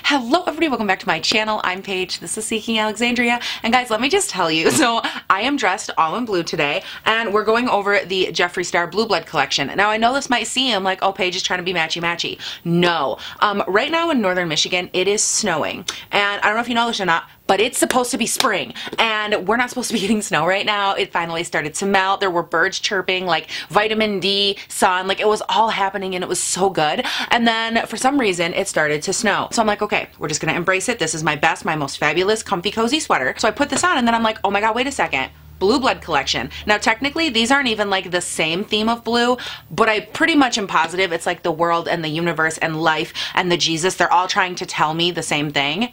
Hello everybody, welcome back to my channel. I'm Paige, this is Seeking Alexandria, and guys, let me just tell you, so I am dressed all in blue today, and we're going over the Jeffree Star Blue Blood collection. Now I know this might seem like, oh, Paige is trying to be matchy-matchy. No. Right now in northern Michigan, it is snowing, and I don't know if you know this or not, but it's supposed to be spring, and we're not supposed to be getting snow right now. It finally started to melt. There were birds chirping, like vitamin D, sun, like it was all happening, and it was so good. And then for some reason, it started to snow. So I'm like, okay, we're just gonna embrace it. This is my best, my most fabulous, comfy, cozy sweater. So I put this on, and then I'm like, oh my God, wait a second. Blue Blood collection. Now technically these aren't even like the same theme of blue, but I pretty much am positive it's like the world and the universe and life and the Jesus, they're all trying to tell me the same thing.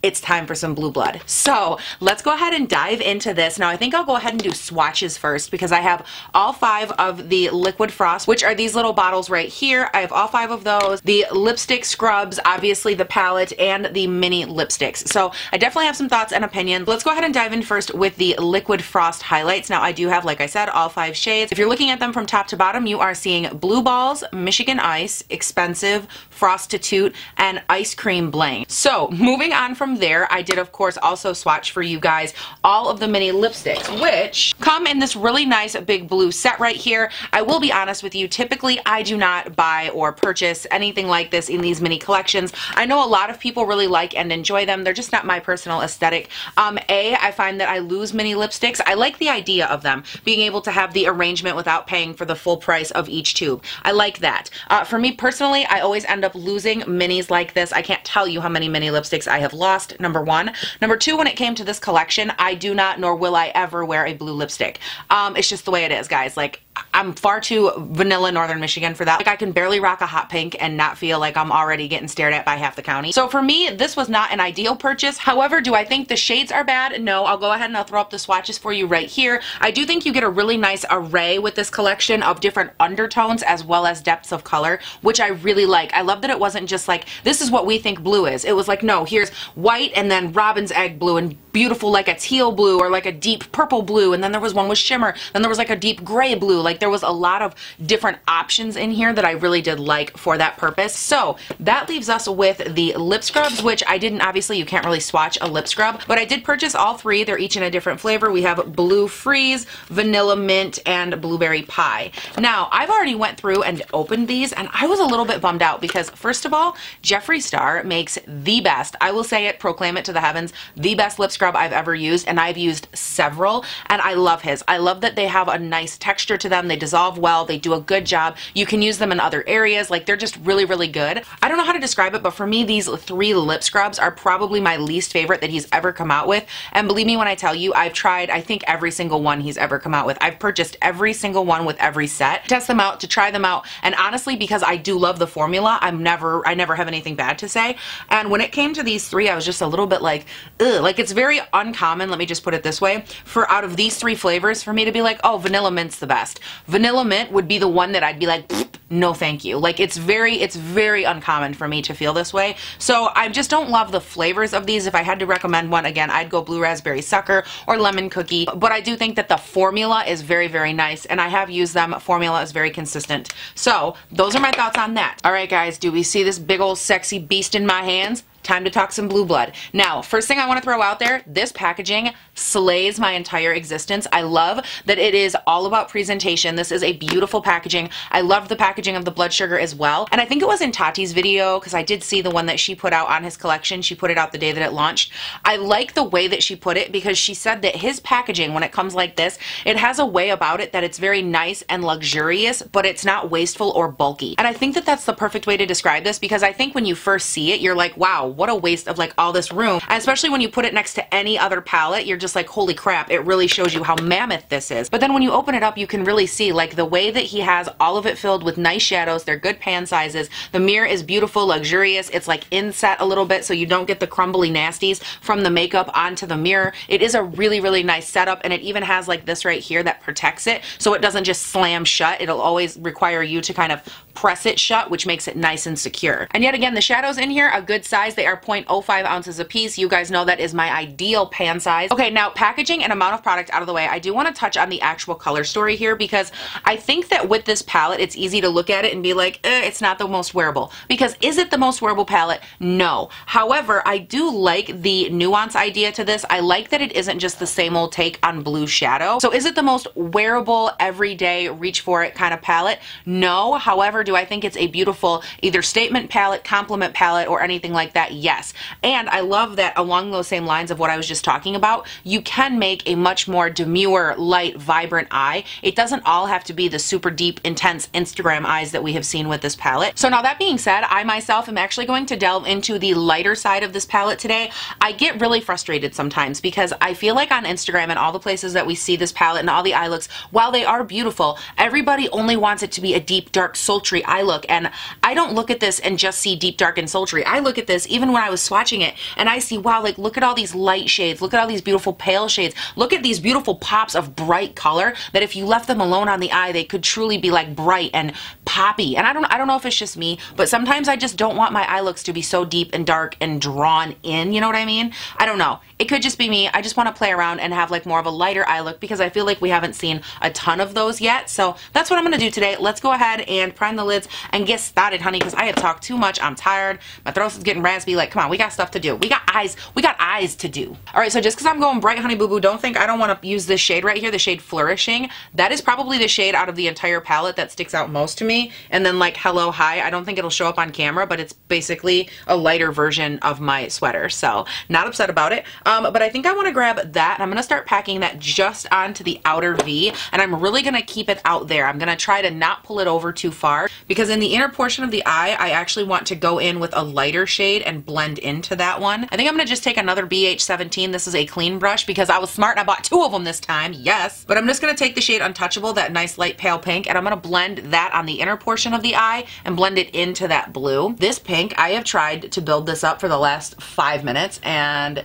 It's time for some blue blood. So let's go ahead and dive into this. Now I think I'll go ahead and do swatches first because I have all 5 of the Liquid Frost, which are these little bottles right here. I have all 5 of those. The lipstick scrubs, obviously the palette, and the mini lipsticks. So I definitely have some thoughts and opinions. Let's go ahead and dive in first with the Liquid Frost highlights. Now I do have, like I said, all 5 shades. If you're looking at them from top to bottom, you are seeing Blue Balls, Michigan Ice, Expensive, Frostitute, and Ice Cream Blank. So moving on from there, I did of course also swatch for you guys all of the mini lipsticks, which come in this really nice big blue set right here. I will be honest with you, typically I do not buy or purchase anything like this in these mini collections. I know a lot of people really like and enjoy them. They're just not my personal aesthetic. I find that I lose mini lipsticks. I like the idea of them, being able to have the arrangement without paying for the full price of each tube. I like that. For me personally, I always end up losing minis like this. I can't tell you how many mini lipsticks I have lost, number one. Number two, when it came to this collection, I do not nor will I ever wear a blue lipstick. It's just the way it is, guys. Like, I'm far too vanilla northern Michigan for that. Like, I can barely rock a hot pink and not feel like I'm already getting stared at by half the county. So for me, this was not an ideal purchase. However, do I think the shades are bad? No. I'll go ahead and I'll throw up the swatches for you right here. I do think you get a really nice array with this collection of different undertones as well as depths of color, which I really like. I love that it wasn't just like, this is what we think blue is. It was like, no, here's white and then robin's egg blue and beautiful like a teal blue or like a deep purple blue, and then there was one with shimmer, then there was like a deep gray blue. Like, there was a lot of different options in here that I really did like for that purpose. So that leaves us with the lip scrubs, which I didn't, obviously you can't really swatch a lip scrub, but I did purchase all 3. They're each in a different flavor. We have Blue Freeze, Vanilla Mint, and Blueberry Pie. Now I've already went through and opened these, and I was a little bit bummed out because first of all, Jeffree Star makes the best, I will say it, proclaim it to the heavens, the best lip scrub I've ever used, and I've used several, and I love his. I love that they have a nice texture to them. They dissolve well. They do a good job. You can use them in other areas. Like, they're just really, really good. I don't know how to describe it, but for me, these 3 lip scrubs are probably my least favorite that he's ever come out with. And believe me when I tell you, I've tried, I think, every single one he's ever come out with. I've purchased every single one with every set, test them out, to try them out. And honestly, because I do love the formula, I never have anything bad to say. And when it came to these 3, I was just a little bit like, ugh. Like, it's very uncommon, let me just put it this way, for out of these 3 flavors for me to be like, oh, Vanilla Mint's the best. Vanilla Mint would be the one that I'd be like, no thank you. Like, it's very uncommon for me to feel this way. So I just don't love the flavors of these. If I had to recommend one, again, I'd go Blue Raspberry Sucker or Lemon Cookie, but I do think that the formula is very nice, and I have used them. Formula is very consistent. So those are my thoughts on that. All right, guys, do we see this big old sexy beast in my hands? Time to talk some blue blood. Now, first thing I want to throw out there, this packaging slays my entire existence. I love that it is all about presentation. This is a beautiful packaging. I love the packaging of the blood sugar as well. And I think it was in Tati's video, because I did see the one that she put out on his collection. She put it out the day that it launched. I like the way that she put it, because she said that his packaging, when it comes like this, it has a way about it that it's very nice and luxurious, but it's not wasteful or bulky. And I think that that's the perfect way to describe this, because I think when you first see it, you're like, wow, what a waste of like all this room. And especially when you put it next to any other palette, you're just like, holy crap, it really shows you how mammoth this is. But then when you open it up, you can really see like the way that he has all of it filled with nice shadows. They're good pan sizes. The mirror is beautiful, luxurious. It's like inset a little bit so you don't get the crumbly nasties from the makeup onto the mirror. It is a really nice setup, and it even has like this right here that protects it so it doesn't just slam shut. It'll always require you to kind of press it shut, which makes it nice and secure. And yet again, the shadows in here, a good size. They are 0.05 ounces a piece. You guys know that is my ideal pan size. Okay, now packaging and amount of product out of the way, I do want to touch on the actual color story here because I think that with this palette, it's easy to look at it and be like, it's not the most wearable. Because is it the most wearable palette? No. However, I do like the nuance idea to this. I like that it isn't just the same old take on blue shadow. So is it the most wearable, everyday, reach for it kind of palette? No. However, do I think it's a beautiful either statement palette, complement palette, or anything like that? Yes. And I love that along those same lines of what I was just talking about, you can make a much more demure, light, vibrant eye. It doesn't all have to be the super deep, intense Instagram eyes that we have seen with this palette. So now that being said, I myself am actually going to delve into the lighter side of this palette today. I get really frustrated sometimes because I feel like on Instagram and all the places that we see this palette and all the eye looks, while they are beautiful, everybody only wants it to be a deep, dark, sultry eye look. And I don't look at this and just see deep, dark, and sultry. I look at this even when I was swatching it and I see, wow, like look at all these light shades, look at all these beautiful pale shades, look at these beautiful pops of bright color that if you left them alone on the eye, they could truly be like bright and poppy. And I don't know if it's just me, but sometimes I just don't want my eye looks to be so deep and dark and drawn in, you know what I mean? I don't know. It could just be me. I just want to play around and have like more of a lighter eye look because I feel like we haven't seen a ton of those yet. So that's what I'm going to do today. Let's go ahead and prime the lids and get started, honey, because I have talked too much. I'm tired. My throat is getting raspy. Like, come on, we got stuff to do. We got eyes to do. All right, so just because I'm going bright, honey boo boo, don't think I don't want to use this shade right here, the shade Flourishing. That is probably the shade out of the entire palette that sticks out most to me. And then like Hello Hi, I don't think it'll show up on camera, but it's basically a lighter version of my sweater. So not upset about it. But I think I want to grab that and I'm going to start packing that just onto the outer V, and I'm really going to keep it out there. I'm going to try to not pull it over too far because in the inner portion of the eye, I actually want to go in with a lighter shade and blend into that one. I think I'm going to just take another BH17. This is a clean brush because I was smart and I bought 2 of them this time. Yes. But I'm just going to take the shade Untouchable, that nice light pale pink, and I'm going to blend that on the inner portion of the eye and blend it into that blue. This pink, I have tried to build this up for the last 5 minutes and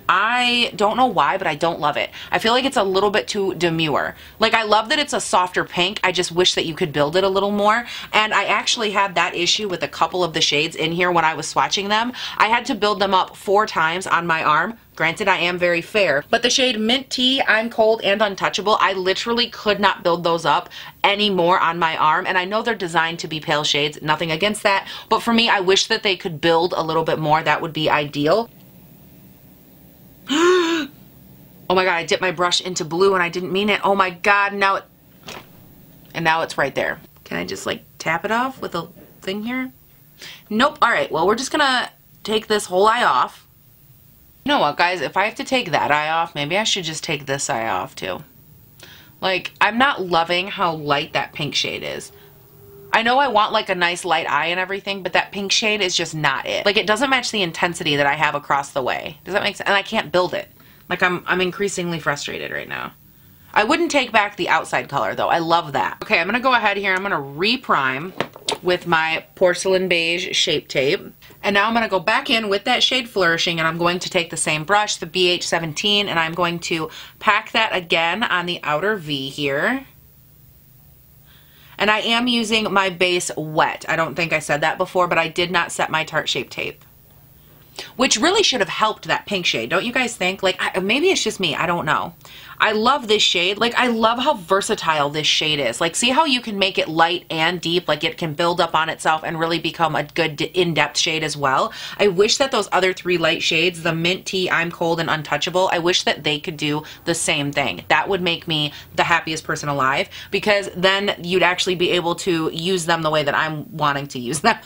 I don't know why, but I don't love it. I feel like it's a little bit too demure. Like, I love that it's a softer pink. I just wish that you could build it a little more. And I actually had that issue with a couple of the shades in here when I was swatching them. I had to build them up 4 times on my arm. Granted, I am very fair, but the shade Mint Tea, I'm Cold, and Untouchable, I literally could not build those up anymore on my arm. And I know they're designed to be pale shades, nothing against that. But for me, I wish that they could build a little bit more. That would be ideal. Oh my god, I dipped my brush into blue and I didn't mean it. Oh my god, now it's right there. Can I just like tap it off with a thing here? Nope. Alright, well, we're just gonna take this whole eye off. You know what, guys? If I have to take that eye off, maybe I should just take this eye off too. Like, I'm not loving how light that pink shade is. I know I want like a nice light eye and everything, but that pink shade is just not it. Like, it doesn't match the intensity that I have across the way. Does that make sense? And I can't build it. Like, I'm increasingly frustrated right now. I wouldn't take back the outside color though. I love that. Okay, I'm gonna go ahead here. I'm gonna re-prime with my Porcelain Beige Shape Tape. And now I'm gonna go back in with that shade Flourishing, and I'm going to take the same brush, the BH17, and I'm going to pack that again on the outer V here. And I am using my base wet. I don't think I said that before, but I did not set my Tarte Shape Tape, which really should have helped that pink shade. Don't you guys think? Like, maybe it's just me. I don't know. I love this shade. Like, I love how versatile this shade is. Like, see how you can make it light and deep? Like, it can build up on itself and really become a good in-depth shade as well. I wish that those other 3 light shades, the Mint Tea, I'm Cold, and Untouchable, I wish that they could do the same thing. That would make me the happiest person alive, because then you'd actually be able to use them the way that I'm wanting to use them.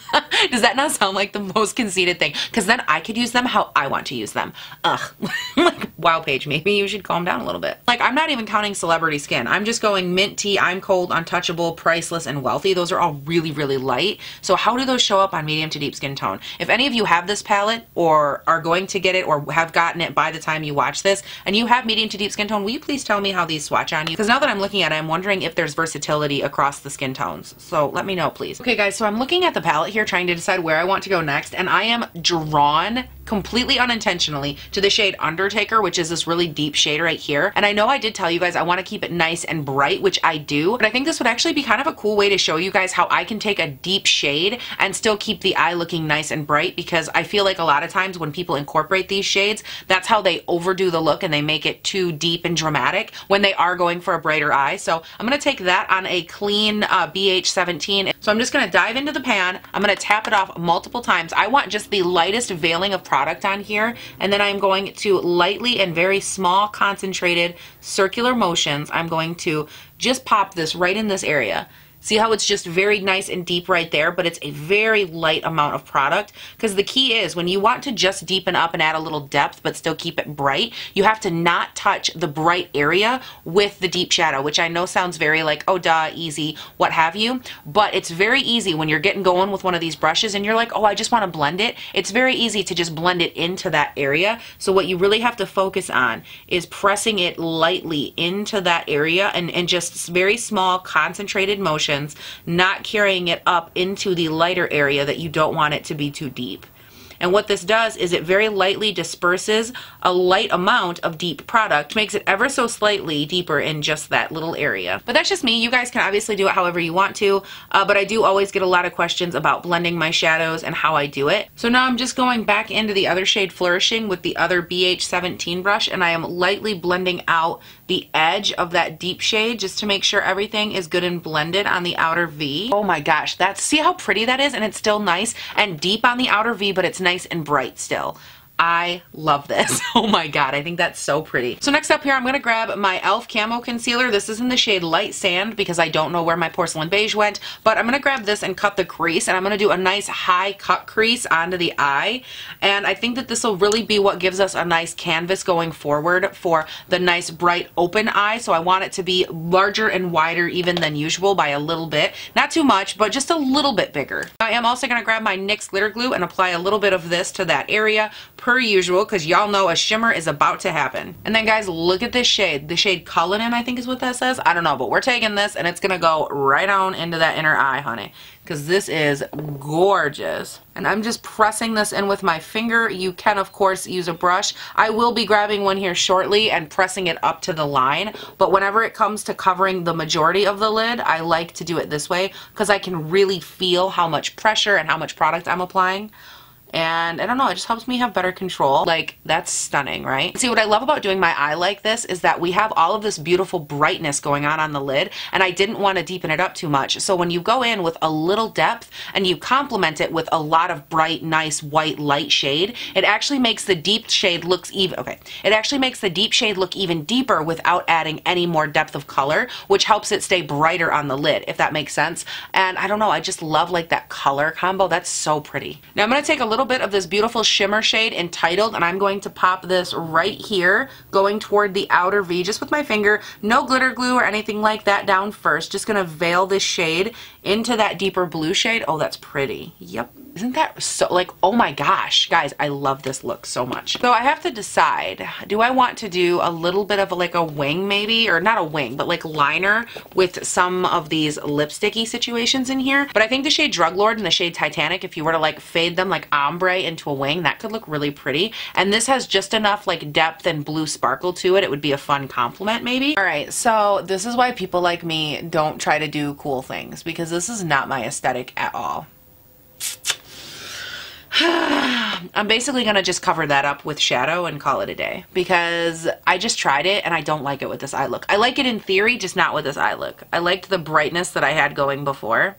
Does that not sound like the most conceited thing? Because then I could use them how I want to use them. Ugh. Like, wow, Paige, maybe you should calm down a little bit. Like, I'm not even counting celebrity skin. I'm just going Mint Tea, I'm Cold, Untouchable, Priceless, and Wealthy. Those are all really, really light. So how do those show up on medium to deep skin tone? If any of you have this palette or are going to get it or have gotten it by the time you watch this and you have medium to deep skin tone, will you please tell me how these swatch on you? Because now that I'm looking at it, I'm wondering if there's versatility across the skin tones. So let me know, please. Okay, guys, so I'm looking at the palette here trying to decide where I want to go next, and I am drawn completely unintentionally to the shade Undertaker, which is this really deep shade right here. And I know I did tell you guys I want to keep it nice and bright, which I do, but I think this would actually be kind of a cool way to show you guys how I can take a deep shade and still keep the eye looking nice and bright, because I feel like a lot of times when people incorporate these shades, that's how they overdo the look and they make it too deep and dramatic when they are going for a brighter eye. So I'm going to take that on a clean BH17. So I'm just going to dive into the pan. I'm going to tap it off multiple times. I want just the lightest veiling of product on here, and then I'm going to lightly and very small concentrated circular motions, I'm going to just pop this right in this area. See how it's just very nice and deep right there, but it's a very light amount of product, because the key is when you want to just deepen up and add a little depth but still keep it bright, you have to not touch the bright area with the deep shadow, which I know sounds very like, oh duh, easy, what have you, but it's very easy when you're getting going with one of these brushes and you're like, oh, I just want to blend it. It's very easy to just blend it into that area. So what you really have to focus on is pressing it lightly into that area and just very small concentrated motions, not carrying it up into the lighter area that you don't want it to be too deep. And what this does is it very lightly disperses a light amount of deep product, makes it ever so slightly deeper in just that little area. But that's just me. You guys can obviously do it however you want to, but I do always get a lot of questions about blending my shadows and how I do it. So now I'm just going back into the other shade Flourishing with the other BH17 brush, and I am lightly blending out the edge of that deep shade just to make sure everything is good and blended on the outer V. Oh my gosh, see how pretty that is? And it's still nice and deep on the outer V, but it's nice and bright still. I love this. Oh my god, I think that's so pretty. So next up here, I'm going to grab my e.l.f. Camo Concealer. This is in the shade Light Sand because I don't know where my Porcelain Beige went, but I'm going to grab this and cut the crease, and I'm going to do a nice high cut crease onto the eye, and I think that this will really be what gives us a nice canvas going forward for the nice bright open eye. So I want it to be larger and wider even than usual by a little bit. Not too much, but just a little bit bigger. I am also going to grab my NYX glitter glue and apply a little bit of this to that area per usual, because y'all know a shimmer is about to happen. And then guys, look at this shade. The shade Cullinan, I think is what that says. I don't know, but we're taking this and it's gonna go right on into that inner eye, honey, because this is gorgeous. And I'm just pressing this in with my finger. You can of course use a brush. I will be grabbing one here shortly and pressing it up to the line, but whenever it comes to covering the majority of the lid, I like to do it this way because I can really feel how much pressure and how much product I'm applying. And I don't know, it just helps me have better control. Like, that's stunning, right? See, what I love about doing my eye like this is that we have all of this beautiful brightness going on the lid, and I didn't want to deepen it up too much. So when you go in with a little depth and you complement it with a lot of bright, nice, white, light shade, it actually makes the deep shade look it actually makes the deep shade look even deeper without adding any more depth of color, which helps it stay brighter on the lid, if that makes sense. And I don't know, I just love like that color combo. That's so pretty. Now I'm going to take a little bit of this beautiful shimmer shade Entitled, and I'm going to pop this right here going toward the outer V just with my finger. No glitter glue or anything like that down first. Just going to veil this shade into that deeper blue shade. Oh, that's pretty. Yep. Isn't that so, like, oh my gosh, guys, I love this look so much. So I have to decide, do I want to do a little bit of like a wing maybe, or not a wing, but like liner with some of these lipsticky situations in here. But I think the shade Drug Lord and the shade Titanic, if you were to like fade them like ombre into a wing, that could look really pretty. And this has just enough like depth and blue sparkle to it. It would be a fun complement maybe. All right, so this is why people like me don't try to do cool things, because this is not my aesthetic at all. I'm basically going to just cover that up with shadow and call it a day, because I just tried it and I don't like it with this eye look. I like it in theory, just not with this eye look. I liked the brightness that I had going before,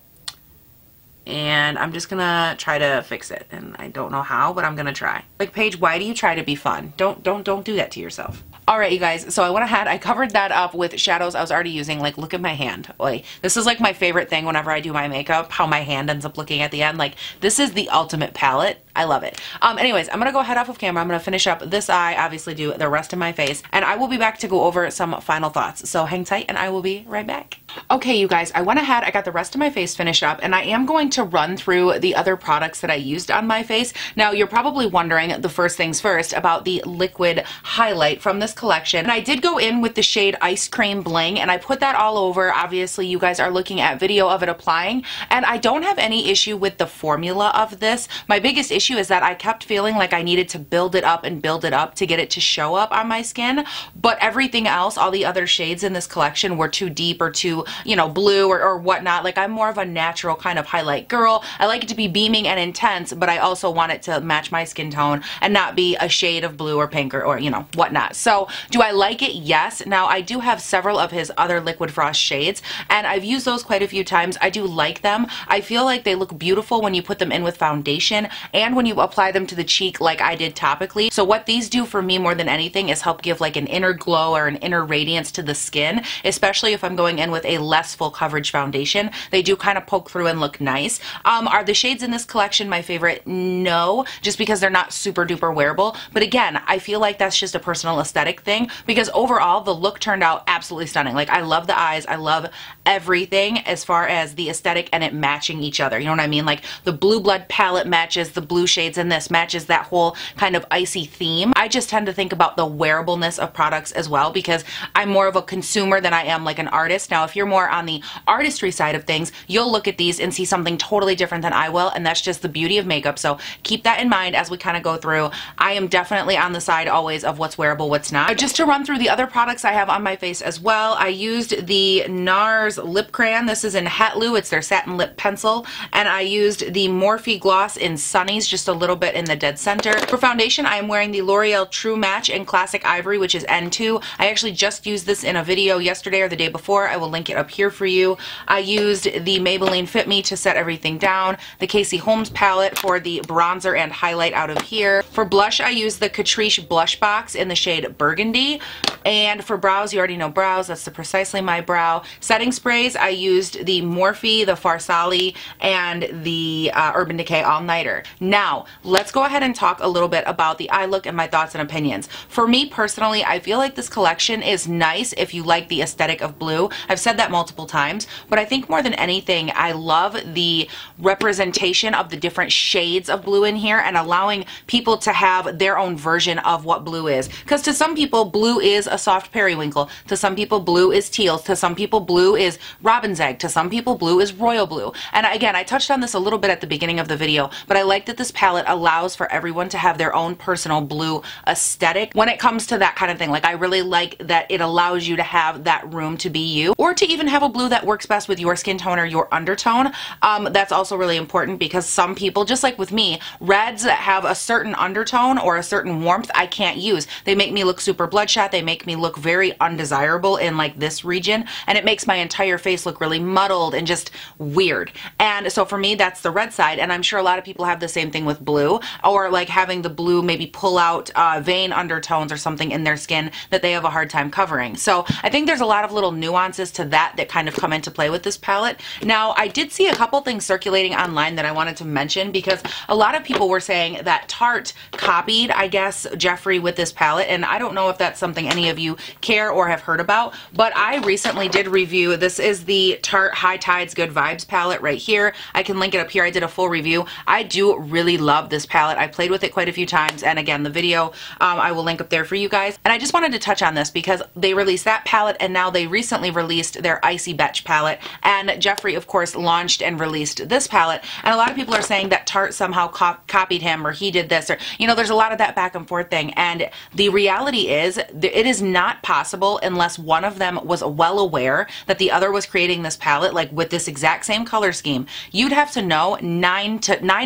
and I'm just gonna try to fix it, and I don't know how, but I'm gonna try. Like, Paige, why do you try to be fun? Don't do that to yourself. Alright, you guys, so I went ahead, I covered that up with shadows I was already using. Like, look at my hand. Like, this is like my favorite thing whenever I do my makeup, how my hand ends up looking at the end. Like, this is the ultimate palette. I love it. Anyways, I'm gonna go head off of camera. I'm gonna finish up this eye, obviously do the rest of my face, and I will be back to go over some final thoughts. So hang tight and I will be right back. Okay, you guys, I went ahead, I got the rest of my face finished up, and I am going to run through the other products that I used on my face. Now, you're probably wondering, the first things first, about the liquid highlight from this collection. And I did go in with the shade Ice Cream Bling, and I put that all over. Obviously, you guys are looking at video of it applying, and I don't have any issue with the formula of this. My biggest issue issue is that I kept feeling like I needed to build it up and build it up to get it to show up on my skin, but everything else, all the other shades in this collection were too deep or too, you know, blue or whatnot. Like, I'm more of a natural kind of highlight girl. I like it to be beaming and intense, but I also want it to match my skin tone and not be a shade of blue or pink or you know, whatnot. So do I like it? Yes. Now, I do have several of his other Liquid Frost shades, and I've used those quite a few times. I do like them. I feel like they look beautiful when you put them in with foundation and when you apply them to the cheek like I did topically. So what these do for me more than anything is help give like an inner glow or an inner radiance to the skin, especially if I'm going in with a less full coverage foundation. They do kind of poke through and look nice. Are the shades in this collection my favorite? No, just because they're not super duper wearable. But again, I feel like that's just a personal aesthetic thing, because overall the look turned out absolutely stunning. Like, I love the eyes. I love everything as far as the aesthetic and it matching each other. You know what I mean? Like, the Blue Blood palette matches the blue shades in this, matches that whole kind of icy theme. I just tend to think about the wearableness of products as well, because I'm more of a consumer than I am like an artist. Now, if you're more on the artistry side of things, you'll look at these and see something totally different than I will, and that's just the beauty of makeup. So keep that in mind as we kind of go through. I am definitely on the side always of what's wearable, what's not. Just to run through the other products I have on my face as well, I used the Nars lip crayon. This is in Hetloo. It's their satin lip pencil. And I used the Morphe gloss in Sunnies, just a little bit in the dead center. For foundation, I am wearing the L'Oreal True Match in Classic Ivory, which is N2. I actually just used this in a video yesterday or the day before. I will link it up here for you. I used the Maybelline Fit Me to set everything down. The Holmes palette for the bronzer and highlight out of here. For blush, I used the Catrice blush box in the shade Burgundy. And for brows, you already know brows. That's precisely my brow. Setting sprays, I used the Morphe, the Farsali, and the Urban Decay All Nighter. Now, let's go ahead and talk a little bit about the eye look and my thoughts and opinions. For me personally, I feel like this collection is nice if you like the aesthetic of blue. I've said that multiple times, but I think more than anything, I love the representation of the different shades of blue in here and allowing people to have their own version of what blue is. Because to some people, blue is a soft periwinkle. To some people, blue is teal. To some people, blue is robin's egg. To some people, blue is royal blue. And again, I touched on this a little bit at the beginning of the video, but I like that this palette allows for everyone to have their own personal blue aesthetic when it comes to that kind of thing. Like, I really like that it allows you to have that room to be you, or to even have a blue that works best with your skin tone or your undertone. That's also really important, because some people, just like with me, reds that have a certain undertone or a certain warmth I can't use. They make me look super bloodshot. They make me look very undesirable in like this region, and it makes my entire face look really muddled and just weird. And so for me, that's the red side, and I'm sure a lot of people have the same thing with blue, or like having the blue maybe pull out vein undertones or something in their skin that they have a hard time covering. So I think there's a lot of little nuances to that kind of come into play with this palette. Now, I did see a couple things circulating online that I wanted to mention, because a lot of people were saying that Tarte copied, I guess, Jeffree with this palette, and I don't know if that's something any of you care or have heard about, but I recently did review, this is the Tarte High Tides Good Vibes palette right here. I can link it up here. I did a full review. I do really love this palette. I played with it quite a few times, and again, the video I will link up there for you guys. And I just wanted to touch on this because they released that palette, and now they recently released their Icy Beige palette, and Jeffree, of course, launched and released this palette, and a lot of people are saying that Tarte somehow copied him, or he did this, or, you know, there's a lot of that back and forth thing, and the reality is it is not possible unless one of them was well aware that the other was creating this palette, like with this exact same color scheme. You'd have to know 9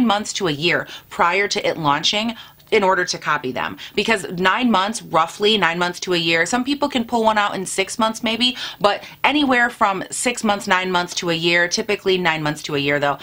months to a year prior to it launching in order to copy them, because 9 months, roughly 9 months to a year, some people can pull one out in 6 months maybe, but anywhere from 6 months, 9 months to a year, typically 9 months to a year though,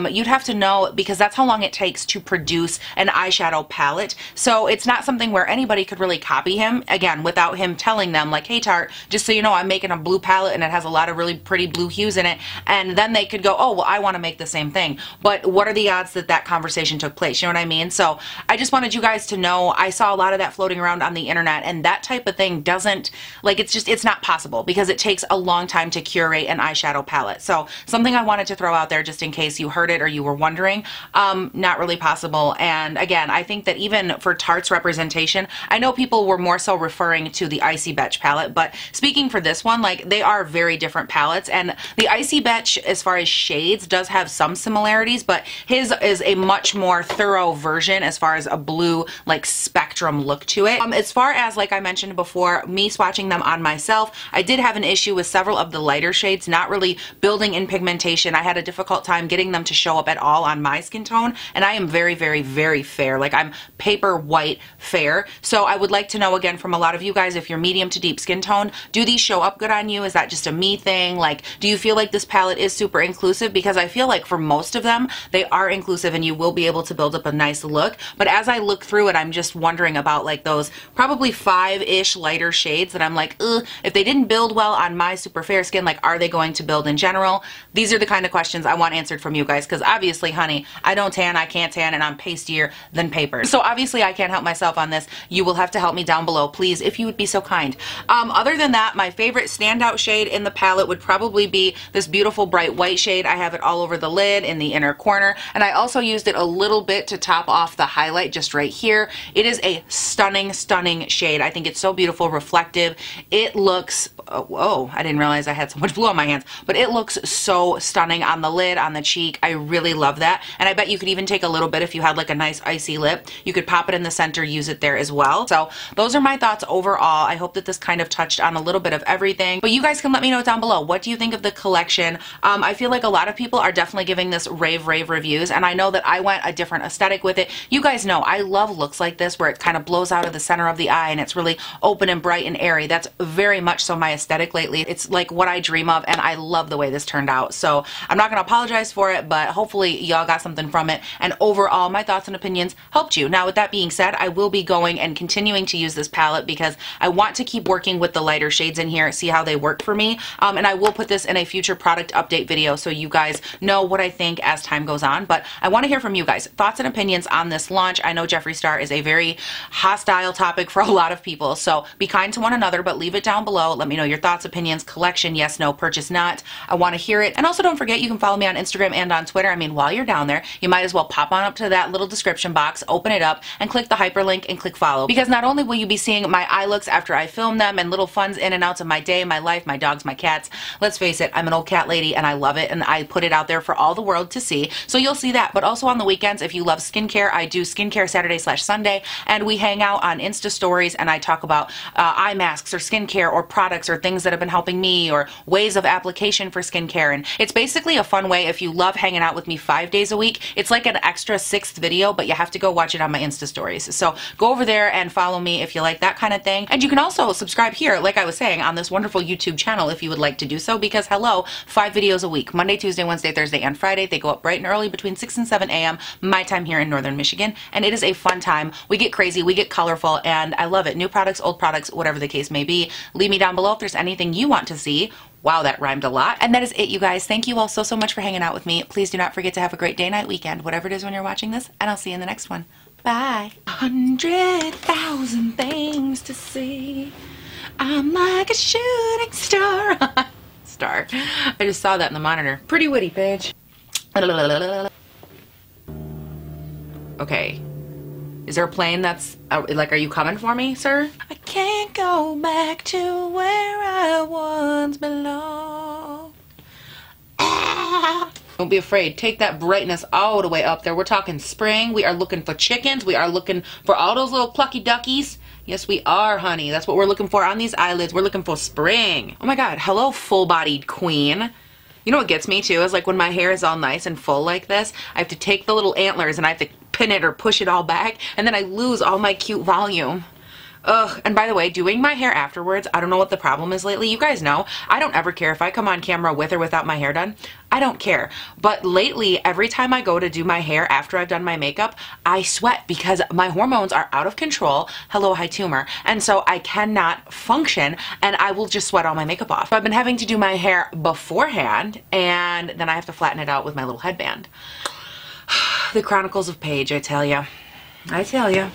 you'd have to know, because that's how long it takes to produce an eyeshadow palette. So it's not something where anybody could really copy him, again, without him telling them like, hey Tarte, just so you know, I'm making a blue palette and it has a lot of really pretty blue hues in it, and then they could go, oh, well, I want to make the same thing. But what are the odds that that conversation took place? You know what I mean? So I just wanted wanted you guys to know I saw a lot of that floating around on the internet, and that type of thing doesn't, like, it's not possible because it takes a long time to curate an eyeshadow palette. So something I wanted to throw out there just in case you heard it or you were wondering, not really possible. And again, I think that even for Tarte's representation, I know people were more so referring to the Icy Beige palette, but speaking for this one, like, they are very different palettes, and the Icy Beige, as far as shades, does have some similarities, but his is a much more thorough version as far as a blue, like, spectrum look to it. As far as, like I mentioned before, me swatching them on myself, I did have an issue with several of the lighter shades not really building in pigmentation. I had a difficult time getting them to show up at all on my skin tone, and I am very, very, very fair. Like, I'm paper white fair. So I would like to know again from a lot of you guys, if you're medium to deep skin tone, do these show up good on you? Is that just a me thing? Like, do you feel like this palette is super inclusive? Because I feel like for most of them, they are inclusive and you will be able to build up a nice look. But as I look through it, I'm just wondering about, like, those probably 5-ish lighter shades that I'm like, ugh, if they didn't build well on my super fair skin, like, are they going to build in general? These are the kind of questions I want answered from you guys, because obviously, honey, I don't tan, I can't tan, and I'm pastier than paper. So obviously I can't help myself on this. You will have to help me down below, please, if you would be so kind. Other than that, my favorite standout shade in the palette would probably be this beautiful bright white shade. I have it all over the lid in the inner corner, and I also used it a little bit to top off the highlight just right here. It is a stunning, stunning shade. I think it's so beautiful, reflective. It looks, whoa, I didn't realize I had so much blue on my hands, but it looks so stunning on the lid, on the cheek. I really love that, and I bet you could even take a little bit if you had like a nice icy lip. You could pop it in the center, use it there as well. So those are my thoughts overall. I hope that this kind of touched on a little bit of everything, but you guys can let me know down below. What do you think of the collection? I feel like a lot of people are definitely giving this rave reviews, and I know that I went a different aesthetic with it. You guys know I love looks like this where it kind of blows out of the center of the eye and it's really open and bright and airy. That's very much so my aesthetic lately. It's like what I dream of, and I love the way this turned out. So I'm not going to apologize for it, but hopefully y'all got something from it, and overall my thoughts and opinions helped you. Now with that being said, I will be going and continuing to use this palette because I want to keep working with the lighter shades in here, see how they work for me, and I will put this in a future product update video so you guys know what I think as time goes on. But I want to hear from you guys, thoughts and opinions on this launch. I know Jeffree Star is a very hostile topic for a lot of people, so be kind to one another, but leave it down below. Let me know your thoughts, opinions, collection, yes, no, purchase not. I want to hear it. And also don't forget, you can follow me on Instagram and on Twitter. I mean, while you're down there, you might as well pop on up to that little description box, open it up, and click the hyperlink and click follow, because not only will you be seeing my eye looks after I film them and little funs in and outs of my day, my life, my dogs, my cats. Let's face it, I'm an old cat lady and I love it, and I put it out there for all the world to see. So you'll see that. But also on the weekends, if you love skincare, I do skincare Saturday/Sunday, and we hang out on Insta stories and I talk about eye masks or skincare or products or things that have been helping me or ways of application for skincare. And it's basically a fun way if you love hanging out with me 5 days a week. It's like an extra 6th video, but you have to go watch it on my Insta stories. So go over there and follow me if you like that kind of thing. And you can also subscribe here, like I was saying, on this wonderful YouTube channel if you would like to do so, because hello, 5 videos a week, Monday, Tuesday, Wednesday, Thursday, and Friday. They go up bright and early between 6 and 7 a.m. my time here in Northern Michigan, and it is a fun time. We get crazy, we get colorful, and I love it. New products, old products, whatever the case may be. Leave me down below if there's anything you want to see. Wow, that rhymed a lot. And that is it, you guys. Thank you all so, so much for hanging out with me. Please do not forget to have a great day, night, weekend, whatever it is when you're watching this, and I'll see you in the next one. Bye. 100,000 things to see. I'm like a shooting star. Star. I just saw that in the monitor. Pretty witty, Paige. Okay. Is there a plane that's, like, are you coming for me, sir? I can't go back to where I once belonged. Ah. Don't be afraid. Take that brightness all the way up there. We're talking spring. We are looking for chickens. We are looking for all those little plucky duckies. Yes, we are, honey. That's what we're looking for on these eyelids. We're looking for spring. Oh my God. Hello, full-bodied queen. You know what gets me too is like when my hair is all nice and full like this, I have to take the little antlers and I have to pin it or push it all back, and then I lose all my cute volume. Ugh. And by the way, doing my hair afterwards, I don't know what the problem is lately. You guys know, I don't ever care if I come on camera with or without my hair done. I don't care. But lately, every time I go to do my hair after I've done my makeup, I sweat because my hormones are out of control. Hello, high tumor. And so I cannot function, and I will just sweat all my makeup off. So I've been having to do my hair beforehand, and then I have to flatten it out with my little headband. The Chronicles of Paige, I tell ya. I tell ya.